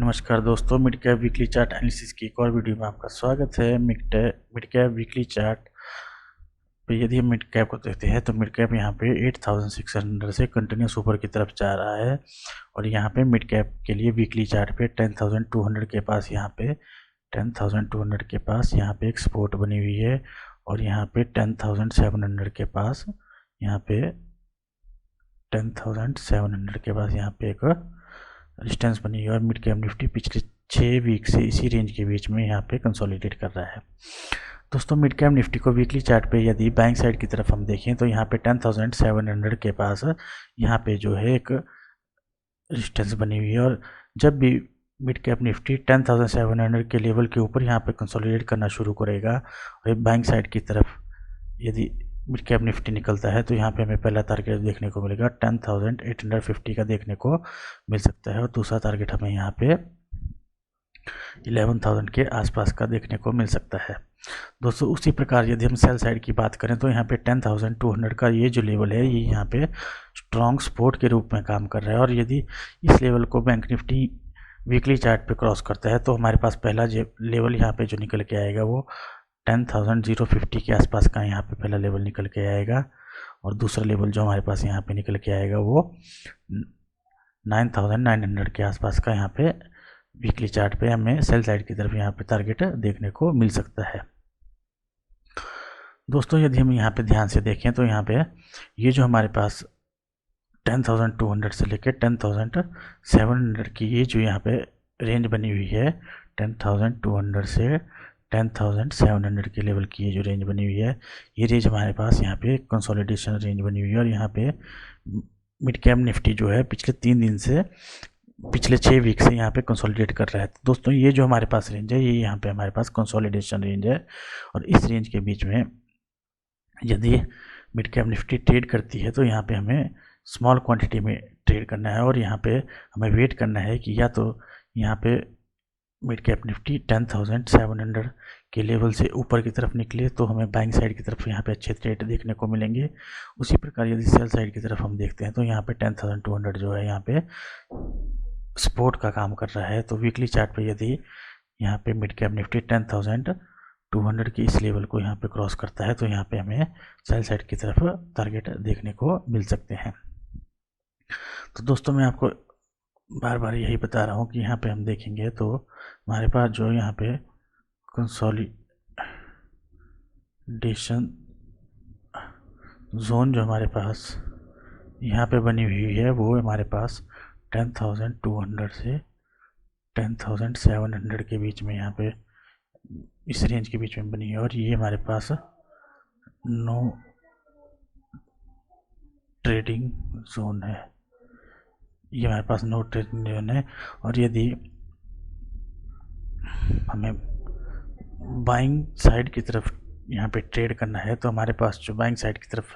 नमस्कार दोस्तों, mid cap weekly chart analysis की एक और वीडियो में आपका स्वागत है। मिड कैप वीकली चार्ट पे यदि हम मिड कैप को देखते हैं तो मिड कैप यहाँ पे 8600 से कंटिन्यूस ऊपर की तरफ जा रहा है और यहाँ पे मिड कैप के लिए वीकली चार्ट पे 10200 के पास यहाँ पे 10200 के पास यहाँ पे एक सपोर्ट बनी हुई है और यहाँ पे 10700 के पास यहाँ पे 10700 के पास यहाँ पे एक रेजिस्टेंस बनी है और मिड कैप निफ्टी पिछले 6 वीक से इसी रेंज के बीच में यहाँ पे कंसोलिडेट कर रहा है। दोस्तों, मिड कैप निफ्टी को वीकली चार्ट पे यदि बैंक साइड की तरफ हम देखें तो यहाँ पे 10700 के पास यहाँ पे जो है एक रेजिस्टेंस बनी हुई है और जब भी मिड कैप निफ्टी 10700 के लेवल के ऊपर यहाँ पे कंसोलिडेट करना शुरू करेगा और बैंक साइड की तरफ यदि मिड कैप निफ्टी निकलता है तो यहाँ पे हमें पहला टारगेट देखने को मिलेगा 10850 का देखने को मिल सकता है और दूसरा टारगेट हमें यहाँ पे 11000 के आसपास का देखने को मिल सकता है। दोस्तों, उसी प्रकार यदि हम सेल साइड की बात करें तो यहाँ पे 10200 का ये जो लेवल है ये यहाँ पे स्ट्रॉन्ग सपोर्ट के रूप में काम कर रहा है और यदि इस लेवल को बैंक निफ्टी वीकली चार्ट पे क्रॉस करता है तो हमारे पास पहला लेवल यहाँ पे जो निकल के आएगा वो 10050 के आसपास का यहाँ पे पहला लेवल निकल के आएगा और दूसरा लेवल जो हमारे पास यहाँ पे निकल के आएगा वो 9900 के आसपास का यहाँ पे वीकली चार्ट पे हमें सेल साइड की तरफ यहाँ पे टारगेट देखने को मिल सकता है। दोस्तों, यदि हम यहाँ पे ध्यान से देखें तो यहाँ पे ये जो हमारे पास 10200 से लेकर 10700 की ये जो यहाँ पे रेंज बनी हुई है 10200 से 10700 के लेवल की ये जो रेंज बनी हुई है ये रेंज हमारे पास यहाँ पे कंसोलिडेशन रेंज बनी हुई है और यहाँ पे मिड कैप निफ्टी जो है पिछले 6 वीक से यहाँ पे कंसोलिडेट कर रहा है। तो दोस्तों, ये जो हमारे पास रेंज है ये यहाँ पे हमारे पास कंसोलिडेशन रेंज है और इस रेंज के बीच में यदि मिड कैप निफ्टी ट्रेड करती है तो यहाँ पे हमें स्मॉल क्वांटिटी में ट्रेड करना है और यहाँ पे हमें वेट करना है कि या तो यहाँ पे मिड कैप निफ्टी 10700 के लेवल से ऊपर की तरफ निकले तो हमें बाइंग साइड की तरफ यहाँ पे अच्छे ट्रेड देखने को मिलेंगे। उसी प्रकार यदि सेल साइड की तरफ हम देखते हैं तो यहाँ पे 10200 जो है यहाँ पे सपोर्ट का काम कर रहा है। तो वीकली चार्ट पे यदि यहाँ पे मिड कैप निफ्टी 10200 की इस लेवल को यहाँ पे क्रॉस करता है तो यहाँ पे हमें सेल साइड की तरफ टारगेट देखने को मिल सकते हैं। तो दोस्तों, मैं आपको बार बार यही बता रहा हूँ कि यहाँ पे हम देखेंगे तो हमारे पास जो यहाँ पे कंसोलिडेशन जोन जो हमारे पास यहाँ पे बनी हुई है वो हमारे पास 10200 से 10700 के बीच में यहाँ पे इस रेंज के बीच में बनी है और ये हमारे पास नो ट्रेडिंग जोन है। ये हमारे पास नो ट्रेडिंग जोन है और यदि हमें बाइंग साइड की तरफ यहाँ पे ट्रेड करना है तो हमारे पास जो बाइंग साइड की तरफ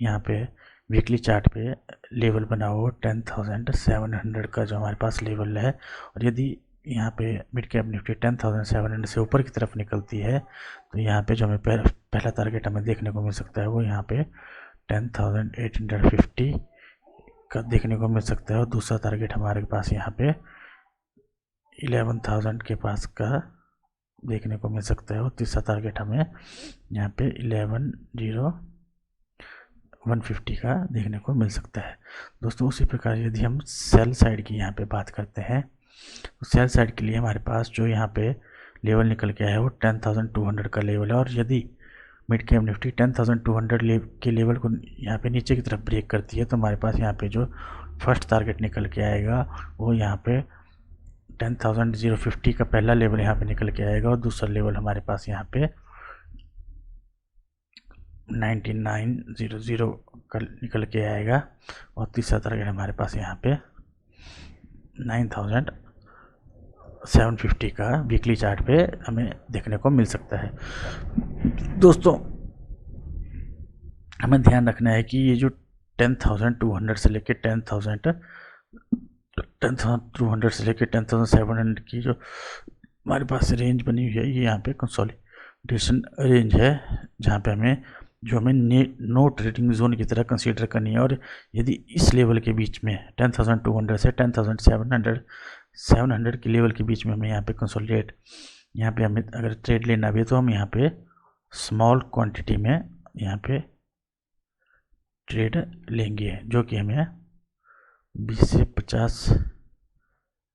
यहाँ पे वीकली चार्ट पे लेवल बना हुआ 10700 का जो हमारे पास लेवल है और यदि यहाँ पे मिड कैप निफ्टी 10700 से ऊपर की तरफ निकलती है तो यहाँ पे जो हमें पहला टारगेट हमें देखने को मिल सकता है वो यहाँ पे 10850 का देखने को मिल सकता है और दूसरा टारगेट हमारे पास यहाँ पे 11000 के पास का देखने को मिल सकता है और तीसरा टारगेट हमें यहाँ पे 11050 का देखने को मिल सकता है। दोस्तों, उसी प्रकार यदि हम सेल साइड की यहाँ पे बात करते हैं तो सेल साइड के लिए हमारे पास जो यहाँ पे लेवल निकल के आया है वो 10200 का लेवल है और यदि मिड कैप निफ्टी 10200 के लेवल को यहाँ पे नीचे की तरफ ब्रेक करती है तो हमारे पास यहाँ पे जो फर्स्ट टारगेट निकल के आएगा वो यहाँ पे 10050 का पहला लेवल यहाँ पे निकल के आएगा और दूसरा लेवल हमारे पास यहाँ पे 9900 का निकल के आएगा और तीसरा टारगेट हमारे पास यहाँ पे 9750 का वीकली चार्ट पे हमें देखने को मिल सकता है। दोस्तों, हमें ध्यान रखना है कि ये जो 10200 से लेकर 10200 से लेकर 10700 की जो हमारे पास रेंज बनी हुई है ये यहाँ पे कंसोलिडेशन रेंज है जहाँ पे हमें नो ट्रेडिंग जोन की तरह कंसीडर करनी है और यदि इस लेवल के बीच में 10200 से 10700 700 के लेवल के बीच में हमें यहाँ पे कंसोलिडेट, यहाँ पे हमें अगर ट्रेड लेना भी है तो हम यहाँ पे स्मॉल क्वांटिटी में यहाँ पे ट्रेड लेंगे, जो कि हमें 20 से 50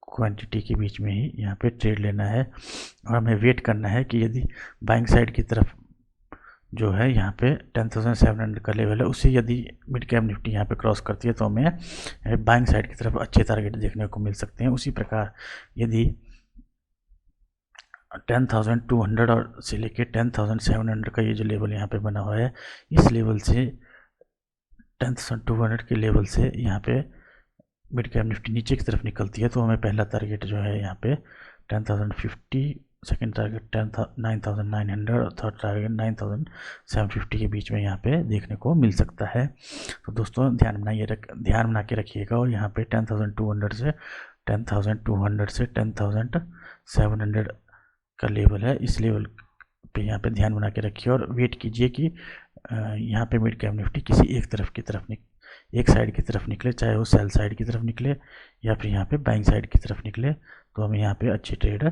क्वांटिटी के बीच में ही यहाँ पे ट्रेड लेना है। और हमें वेट करना है कि यदि बाइंग साइड की तरफ जो है यहाँ पे 10,700 का लेवल है, उसे यदि मिड कैप निफ्टी यहाँ पे क्रॉस करती है तो हमें बाइंग साइड की तरफ अच्छे टारगेट देखने को मिल सकते हैं। उसी प्रकार यदि 10,200 और से लेके 10,700 का ये जो लेवल यहाँ पे बना हुआ है, इस लेवल से 10,200 के लेवल से यहाँ पे मिड कैप निफ्टी नीचे की तरफ निकलती है तो हमें पहला टारगेट जो है यहाँ पे 10,050, सेकेंड टारगेट 9,900 और थर्ड टारगेट 9,750 के बीच में यहाँ पे देखने को मिल सकता है। तो दोस्तों ध्यान बना के रखिएगा। और यहाँ पे 10,200 से 10,700 का लेवल है, इस लेवल पे यहाँ पे ध्यान बना के रखिए और वेट कीजिए कि यहाँ पे मिड कैप निफ्टी किसी एक साइड की तरफ निकले, चाहे वो सेल साइड की तरफ निकले या फिर यहाँ पे बाइंग साइड की तरफ निकले, तो हमें यहाँ पे अच्छी ट्रेड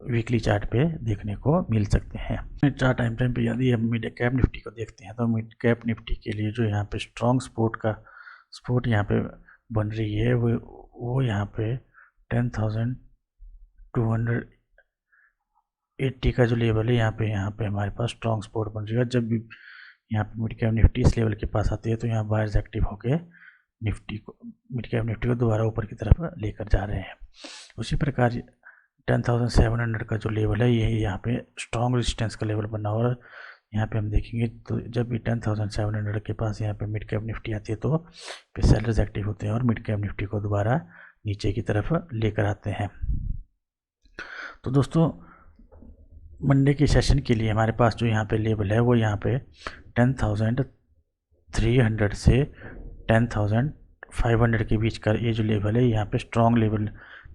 वीकली चार्ट पे देखने को मिल सकते हैं। चार्ट टाइम फ्रेम पे यदि हम मिड कैप निफ्टी को देखते हैं तो मिड कैप निफ्टी के लिए जो यहाँ पे स्ट्रॉन्ग सपोर्ट यहाँ पे बन रही है वो यहाँ पे 10,280 का जो लेवल है, यहाँ पे हमारे पास स्ट्रॉन्ग सपोर्ट बन रही है। जब भी यहाँ पे मिड कैप निफ्टी इस लेवल के पास आती है तो यहाँ बायर्स एक्टिव होके मिड कैप निफ्टी को दोबारा ऊपर की तरफ लेकर जा रहे हैं। उसी प्रकार 10,700 का जो लेवल है ये यहाँ पे स्ट्रॉन्ग रेजिस्टेंस का लेवल बना हुआ है। यहाँ पे हम देखेंगे तो जब भी 10,700 के पास यहाँ पे मिड कैप निफ्टी आती है तो पे सेलर्स एक्टिव होते हैं और मिड कैप निफ्टी को दोबारा नीचे की तरफ लेकर आते हैं। तो दोस्तों मंडे के सेशन के लिए हमारे पास जो यहाँ पे लेवल है वो यहाँ पे 10,300 से 10,500 के बीच का ये जो लेवल है यहाँ पे स्ट्रॉन्ग लेवल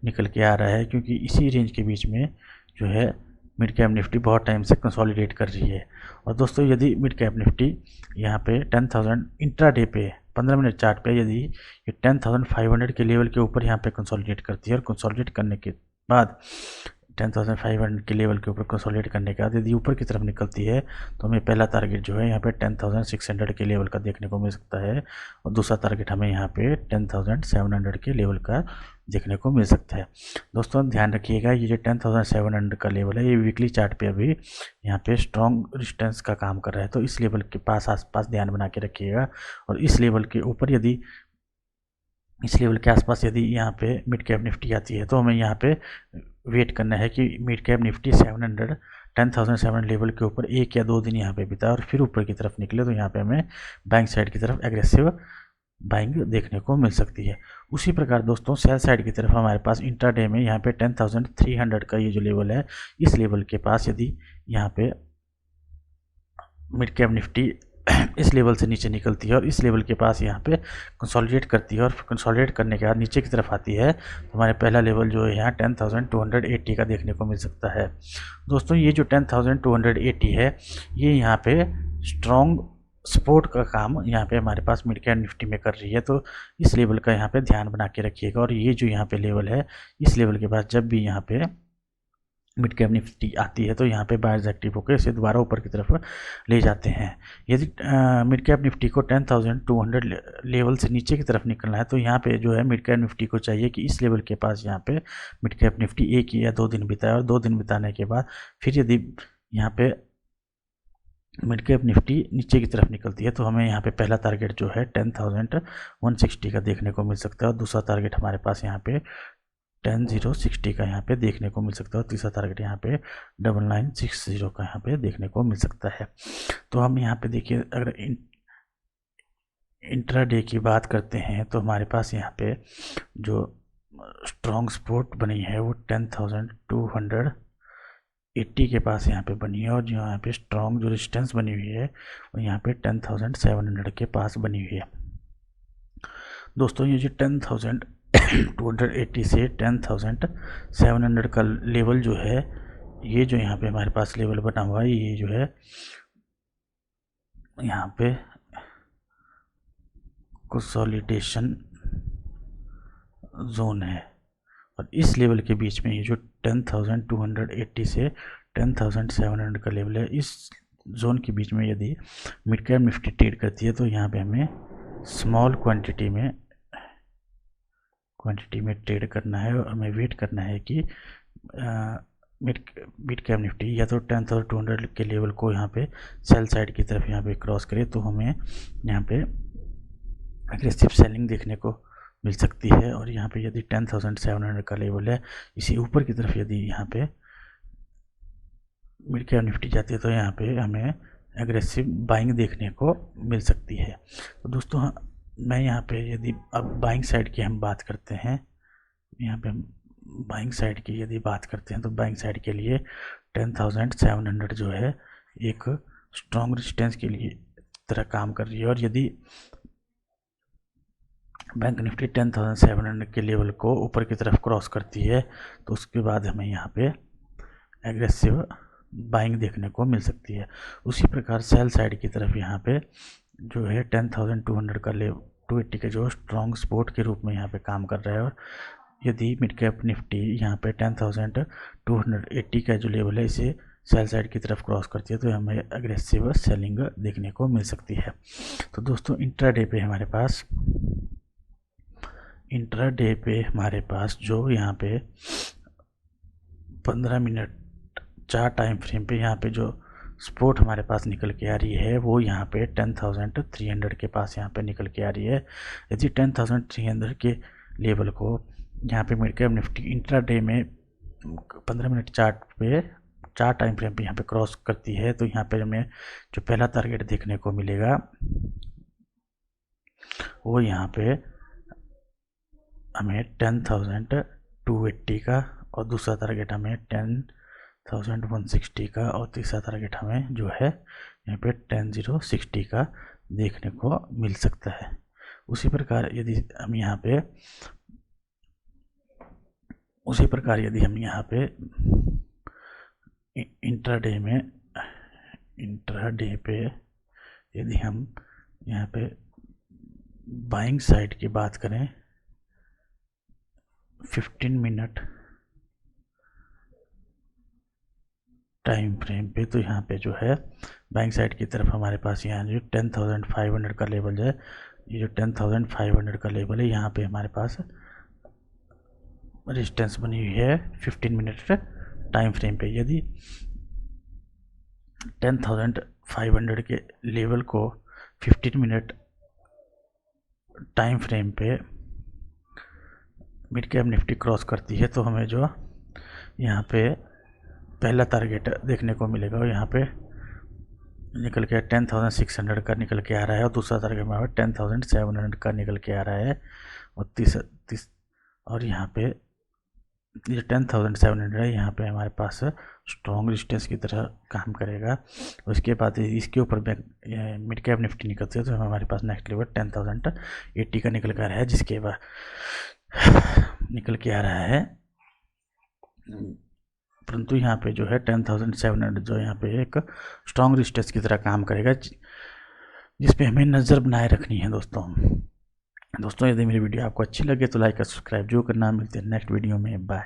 निकल के आ रहा है, क्योंकि इसी रेंज के बीच में जो है मिड कैप निफ्टी बहुत टाइम से कंसोलिडेट कर रही है। और दोस्तों यदि मिड कैप निफ्टी यहाँ पे 10,000 इंट्राडे पे 15 मिनट चार्ट पे यदि ये 10,500 के लेवल के ऊपर यहाँ पे कंसोलिडेट करती है और कंसोलिडेट करने के बाद 10,500 के लेवल के ऊपर कंसोलिडेट करने के बाद यदि ऊपर की तरफ निकलती है तो हमें पहला टारगेट जो है यहाँ पे 10,600 के लेवल का देखने को मिल सकता है और दूसरा टारगेट हमें यहाँ पे 10,700 के लेवल का देखने को मिल सकता है। दोस्तों ध्यान रखिएगा ये जो 10,700 का लेवल है ये वीकली चार्ट पे अभी यहाँ पे स्ट्रॉन्ग रेजिस्टेंस का काम कर रहा है, तो इस लेवल के पास आसपास ध्यान बना के रखिएगा। और इस लेवल के ऊपर यदि इस लेवल के आसपास यदि यहाँ पे मिड कैप निफ्टी आती है तो हमें यहाँ पे वेट करना है कि मिड कैप निफ्टी 10,700 लेवल के ऊपर 1 या 2 दिन यहाँ पे बिताए और फिर ऊपर की तरफ निकले, तो यहाँ पे हमें बाइंग साइड की तरफ एग्रेसिव बाइंग देखने को मिल सकती है। उसी प्रकार दोस्तों सेल साइड की तरफ हमारे पास इंट्राडे में यहाँ पे 10,300 का ये जो लेवल है, इस लेवल के पास यदि यहाँ पे मिड कैप निफ्टी इस लेवल से नीचे निकलती है और इस लेवल के पास यहाँ पे कंसोलिडेट करती है और कंसोलिडेट करने के बाद नीचे की तरफ आती है तो हमारे पहला लेवल जो है यहाँ 10,280 का देखने को मिल सकता है। दोस्तों ये जो 10,280 है ये यहाँ पे स्ट्रॉन्ग सपोर्ट का काम यहाँ पे हमारे पास मिड कैप निफ्टी में कर रही है, तो इस लेवल का यहाँ पे ध्यान बना के रखिएगा। और ये जो यहाँ पे लेवल है इस लेवल के बाद जब भी यहाँ पे मिड कैप निफ्टी आती है तो यहाँ पे बायर्स एक्टिव होकर इसे दोबारा ऊपर की तरफ ले जाते हैं। यदि मिड कैप निफ्टी को 10,200 लेवल से नीचे की तरफ निकलना है तो यहाँ पे जो है मिड कैप निफ्टी को चाहिए कि इस लेवल के पास यहाँ पे मिड कैप निफ्टी 1 या 2 दिन बिताए और 2 दिन बिताने के बाद फिर यदि यहाँ पे मिड कैप निफ्टी नीचे की तरफ निकलती है तो हमें यहाँ पे पहला टारगेट जो है 10,160 का देखने को मिल सकता है और दूसरा टारगेट हमारे पास यहाँ पे 10,060 का यहाँ पे देखने को मिल सकता है और तीसरा टारगेट यहाँ पे 9,960 का यहाँ पे देखने को मिल सकता है। तो हम यहाँ पे देखिए अगर इंट्राडे की बात करते हैं तो हमारे पास यहाँ पे जो स्ट्रॉन्ग सपोर्ट बनी है वो 10,280 के पास यहाँ पे बनी है और जो यहाँ पे स्ट्रॉन्ग जो रेजिस्टेंस बनी हुई है वो यहाँ पे 10,700 के पास बनी हुई है। दोस्तों ये जो 10,280 से 10,700 का लेवल जो है ये जो यहाँ पे हमारे पास लेवल बना हुआ है ये जो है यहाँ पे कंसोलिडेशन जोन है और इस लेवल के बीच में ये जो 10,280 से 10,700 का लेवल है, इस जोन के बीच में यदि मिड कैप निफ्टी ट्रेड करती है तो यहाँ पे हमें स्मॉल क्वांटिटी में ट्रेड करना है और हमें वेट करना है कि मिड कैप निफ्टी या तो 10,200 के लेवल को यहाँ पे सेल साइड की तरफ यहाँ पे क्रॉस करे तो हमें यहाँ पे एग्रेसिव सेलिंग देखने को मिल सकती है। और यहाँ पे यदि 10,700 का लेवल है, इसी ऊपर की तरफ यदि यहाँ पे मिड कैप निफ्टी जाती है तो यहाँ पे हमें एग्रेसिव बाइंग देखने को मिल सकती है। तो दोस्तों मैं यहाँ पे यदि अब बाइंग साइड की हम बात करते हैं, यहाँ पे हम बाइंग साइड की यदि बात करते हैं तो बाइंग साइड के लिए 10,700 जो है एक स्ट्रॉन्ग रेजिस्टेंस के लिए तरह काम कर रही है। और यदि बैंक निफ्टी 10,700 के लेवल को ऊपर की तरफ क्रॉस करती है तो उसके बाद हमें यहाँ पे एग्रेसिव बाइंग देखने को मिल सकती है। उसी प्रकार सेल साइड की तरफ यहाँ पे जो है 10,200 का लेवल 280 का जो स्ट्रॉन्ग सपोर्ट के रूप में यहाँ पे काम कर रहा है। और यदि मिड कैप निफ्टी यहाँ पे 10,280 का जो लेवल है इसे सेल साइड की तरफ क्रॉस करती है तो हमें एग्रेसिव सेलिंग देखने को मिल सकती है। तो दोस्तों इंट्राडे पे हमारे पास जो यहाँ पे 15 मिनट 4 टाइम फ्रेम पे यहाँ पे जो सपोर्ट हमारे पास निकल के आ रही है वो यहाँ पे 10,300 के पास यहाँ पे निकल के आ रही है। यदि 10,300 के लेवल को यहाँ पे मिड कैप निफ्टी इंट्राडे में 15 मिनट चार्ट पे 4 टाइम फ्रेम पे यहाँ पे क्रॉस करती है तो यहाँ पे हमें जो पहला टारगेट देखने को मिलेगा वो यहाँ पे हमें 10,280 का और दूसरा टारगेट हमें 10,160 का और तीसरा टारगेट हमें जो है यहाँ पे 10,060 का देखने को मिल सकता है। उसी प्रकार यदि हम यहाँ पे इंट्राडे पे यदि हम यहाँ पे बाइंग साइड की बात करें 15 मिनट टाइम फ्रेम पे तो यहाँ पे जो है बाइंग साइड की तरफ हमारे पास यहाँ जो 10,500 का लेवल है, ये जो 10,500 का लेवल है यहाँ पे हमारे पास रेजिस्टेंस बनी हुई है 15 मिनट टाइम फ्रेम पे। यदि 10,500 के लेवल को 15 मिनट टाइम फ्रेम पे मिड कैप निफ्टी क्रॉस करती है तो हमें जो यहाँ पे पहला टारगेट देखने को मिलेगा और यहाँ पे निकल के 10,600 का निकल के आ रहा है और दूसरा टारगेट हमारा 10,700 का निकल के आ रहा है और और यहाँ पे ये 10,700 है, यहाँ पे हमारे पास स्ट्रॉन्ग रेजिस्टेंस की तरह काम करेगा। उसके बाद इसके ऊपर मिड कैप निफ्टी निकलती है तो हमारे पास नेक्स्ट लेवल 10,080 का निकल कर आ रहा है, जिसके बाद निकल के आ रहा है। परंतु यहाँ पे जो है 10,700 जो यहाँ पे एक स्ट्रॉन्ग रेजिस्टेंस की तरह काम करेगा जिस पे हमें नज़र बनाए रखनी है। दोस्तों यदि मेरी वीडियो आपको अच्छी लगे तो लाइक और सब्सक्राइब जो करना। मिलते हैं नेक्स्ट वीडियो में, बाय।